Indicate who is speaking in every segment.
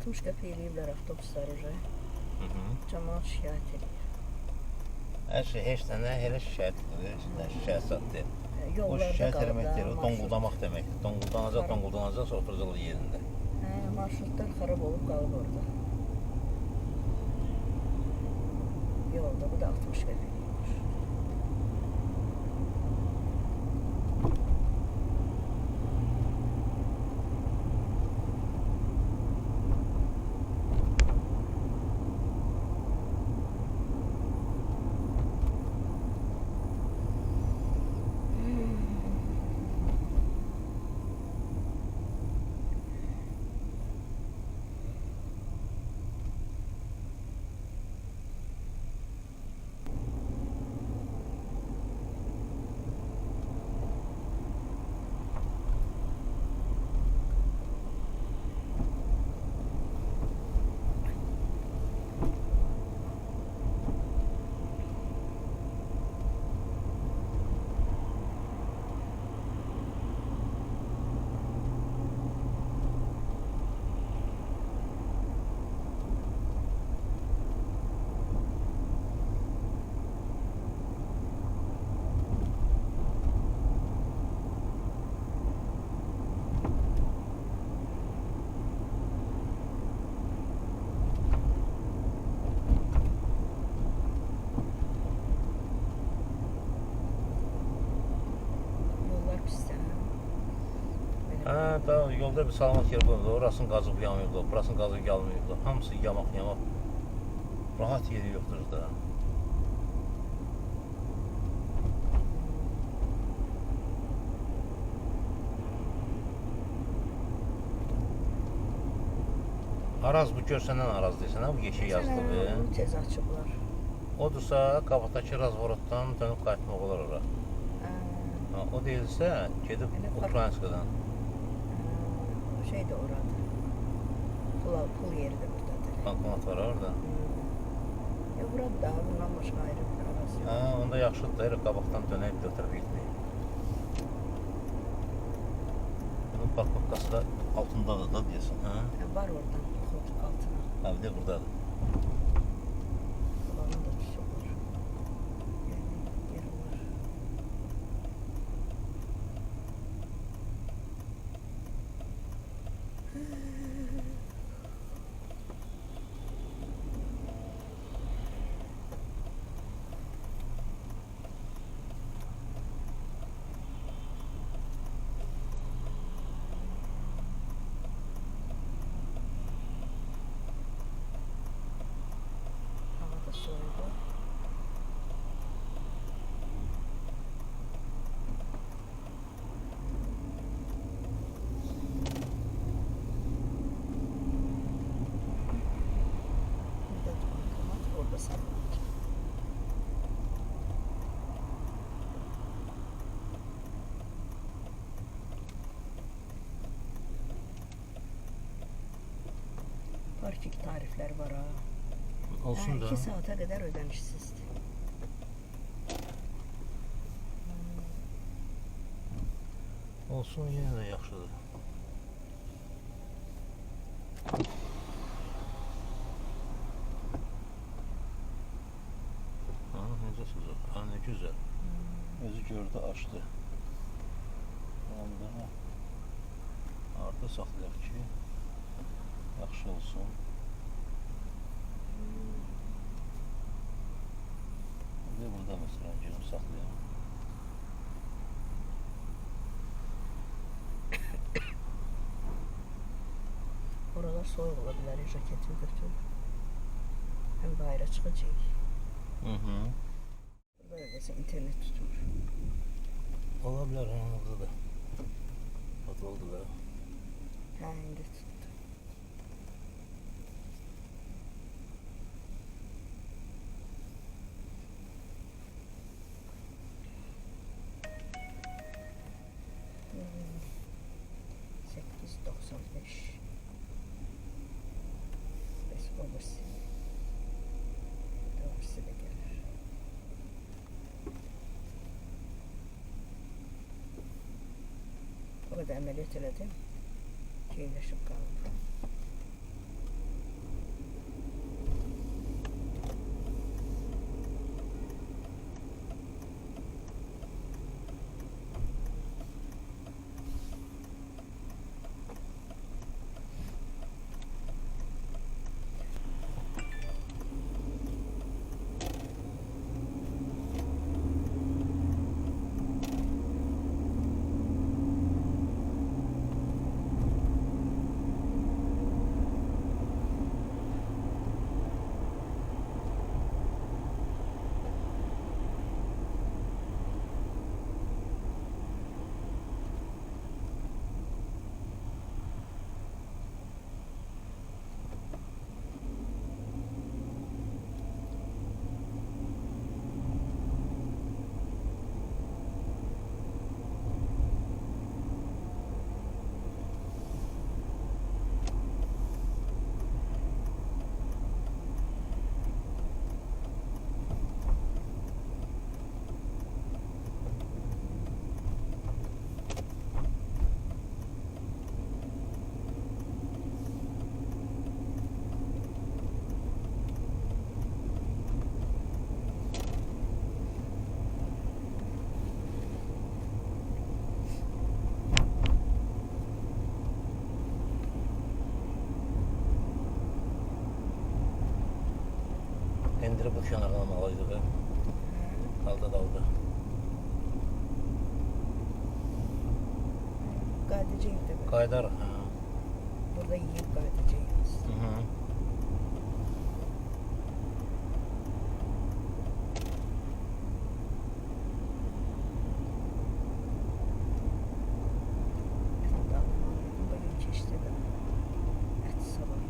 Speaker 1: 60 qəpik eləyiblər avtobusları. Cəmaat şikayət edir.
Speaker 2: Hər şey, heç nə, elə şikayət satdı. O
Speaker 1: Yollarda
Speaker 2: şikayət
Speaker 1: qalıb
Speaker 2: eləmək
Speaker 1: da,
Speaker 2: deyil, o donquldamaq deməkdir. Donquldanacaq, oturacaq yerində.
Speaker 1: Marşrutlar xarab olub qalıb orada. Yolda, bu da 60 qəpik.
Speaker 2: Yolda bir salamat yer qoyuldu, orasını qazıb yamayıblar, burasını qazıb yalmayıblar. Hamısı yamaq. Rahat yeri yoxdur da. Araz bu görsəndən Araz deyirsən, bu yeşil yazdığı.
Speaker 1: Onu tez açıblar.
Speaker 2: Odursa, qabaqdakı razvorotdan dönüb qayıtmaq olar ora. O deyilsə, gedib Ukraynskadan.
Speaker 1: Şey de orada. Pul yeri de buradadır.
Speaker 2: Bankomat var orada.
Speaker 1: Burada da bundan başqa ayrı bir arası yok.
Speaker 2: Onda yaxşıdır da, qabaqdan dönəyib götürüb gitməyib. Bunun parkovkası da altındadır da deyəsən.
Speaker 1: Var oradan, koltuk altına.
Speaker 2: Bir de buradadır.
Speaker 1: Buranın da tüsü var. Yeri var. Parking tarifləri var ha.
Speaker 2: Olsun da.
Speaker 1: 2 saate kadar ödemişsizdir.
Speaker 2: Olsun, yenə də yaxşıdır. Necə sıcaq, nə gözəl. Özü gördü, açdı. Arada saxlayaq ki, yaxşı olsun. Burada mesela gözü saxlayaq.
Speaker 1: Oralar soğuk ola bilər, jaketini götür. Hem bayra çıxacaq. Burada öyleyse internet tutmur.
Speaker 2: Ola bilər, orada da. Adı oldu da.
Speaker 1: İndi tutdu. Orada əməliyyat elədim. Keyləşib qalıb.
Speaker 2: İndirib bu kənardan almalıydı. Qaldı.
Speaker 1: Qayıdacağıq da.
Speaker 2: Qaydar. Hə.
Speaker 1: Burada yeyib qayıdacağıq.
Speaker 2: Hı.
Speaker 1: Bugün keçdi də. Ət sabah.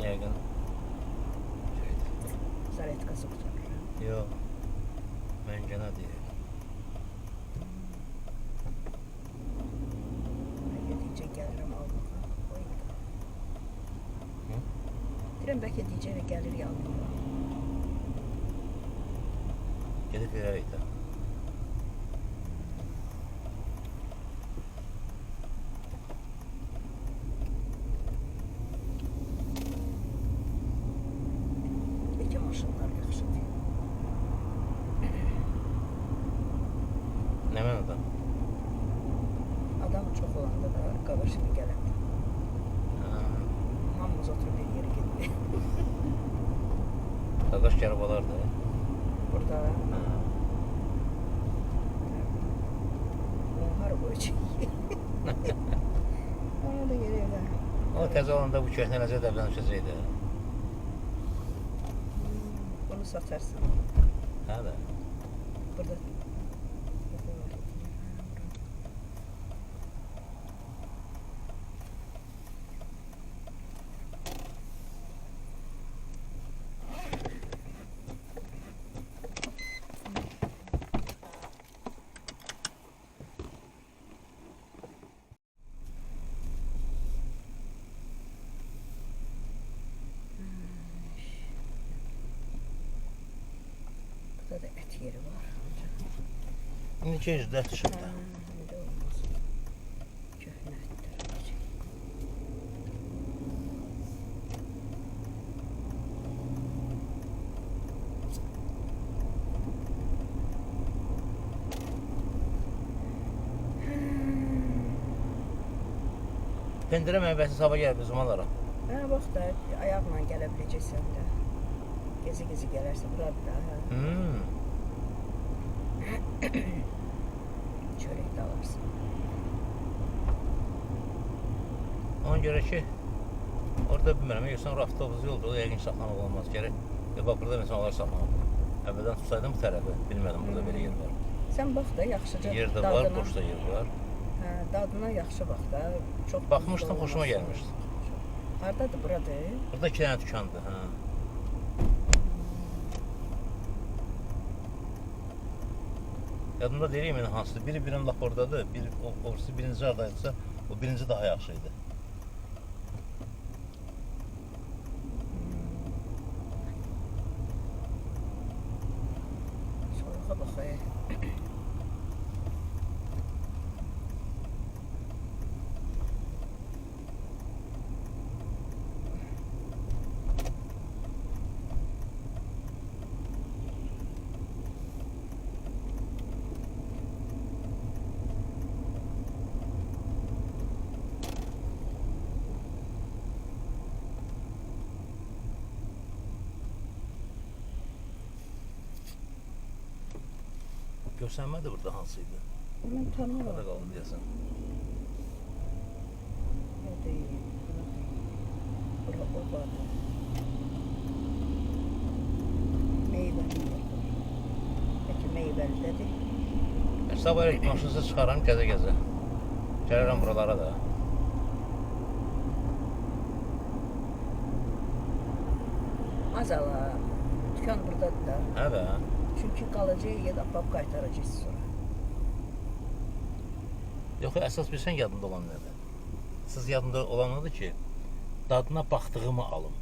Speaker 2: Yəqin.
Speaker 1: Zaretkası qutarır.
Speaker 2: Yox. Məngənə deyək.
Speaker 1: Deyəcək gəlirəm almağa.
Speaker 2: Hı?
Speaker 1: Deyirəm bəlkə deyəcək gəlir almağa.
Speaker 2: Gedib verərik də.
Speaker 1: Bəlkə maşınlar yaxşıdır.
Speaker 2: Nə mənada?
Speaker 1: Adam çox olanda da qavaşını gələndə.
Speaker 2: Hə.
Speaker 1: Hamımız oturub bir yerə getdik.
Speaker 2: Qaqaş gəlib alar da.
Speaker 1: Burada
Speaker 2: Hə.
Speaker 1: Har qoyacaq. Ona da gəlir də.
Speaker 2: O təzə olanda bu köhnə nəzə dəbdən düşəcək də.
Speaker 1: Bunu satarsan.
Speaker 2: Hə də.
Speaker 1: Burada. Burada da et yeri var.
Speaker 2: İndi keçdə çıxıb da.
Speaker 1: İndi olmaz. Köhnə etlər olacaq.
Speaker 2: Pendirə mənbəsi sabah gəlib bizim alarım.
Speaker 1: Hə, bax da ayaqla gələ biləcəksən də. Gezi gələrsə buradır da. Hə. Çörək də alırsın.
Speaker 2: Ona görə ki, orada bilmirəm, yoxsa avtobus yoldur, o yəqin saxlamaq olmaz gərək. Bax, burada məsələn olar saxlamaq. Əvvəldən tutsaydım bu tərəfi, bilmədim burada belə yer var.
Speaker 1: Sən bax da yaxşıca
Speaker 2: Yer də var, boşda yer var.
Speaker 1: Hə, dadına yaxşı bax da. Çox
Speaker 2: Baxmışdım, xoşuma gəlmişdi.
Speaker 1: Hardadır, buradır?
Speaker 2: Burada 2 dənə dükandır, hə. Yadımda deyirəm yəni hansıdır. Biri birinin lap oradadır, orası birinci hardaydısa, o birinci daha yaxşı idi.
Speaker 1: Soyuğa bax.
Speaker 2: Görsənmədi burada hansıydı?
Speaker 1: Mən tanımıram.
Speaker 2: Burada qaldı deyəsən.
Speaker 1: O deyil. Bura o var. Meyvəli var. Peki meyvəlidədir.
Speaker 2: Sabah elə maşınıza çıxaram, gəzə-gəzə. Gəlirəm buralara da.
Speaker 1: Azala. Dükan buradadır da.
Speaker 2: Hə də.
Speaker 1: Çünki qalıcı yer apab qaytaracağız sonra.
Speaker 2: Yox, əsas bilsən yadında olan nədir? adsız yadımda olan odur ki, dadına baxdığımı alım.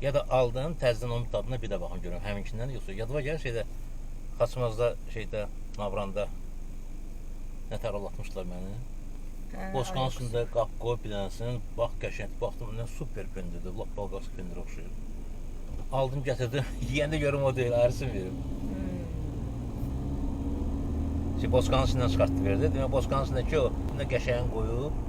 Speaker 2: Ya da aldım, təzdən onun dadına bir də baxım görüm. Həminkindən yoxsa yadıma gəlir şeydə Xaçmazda şeydə Navranda nətər anlatmışlar məni. Bosqanın üstündə qap qoy bir dənəsini, bax qəşəng, baxdım, nə super pendirdir, lap balqası pendir oxşuyur. Aldım, gətirdim, yiyəndə görüm o deyil, ayrısını verim. Bosqanın içindən çıxartdı verdi. Demək, bosqanın içindəki o, nə qəşəng qoyub,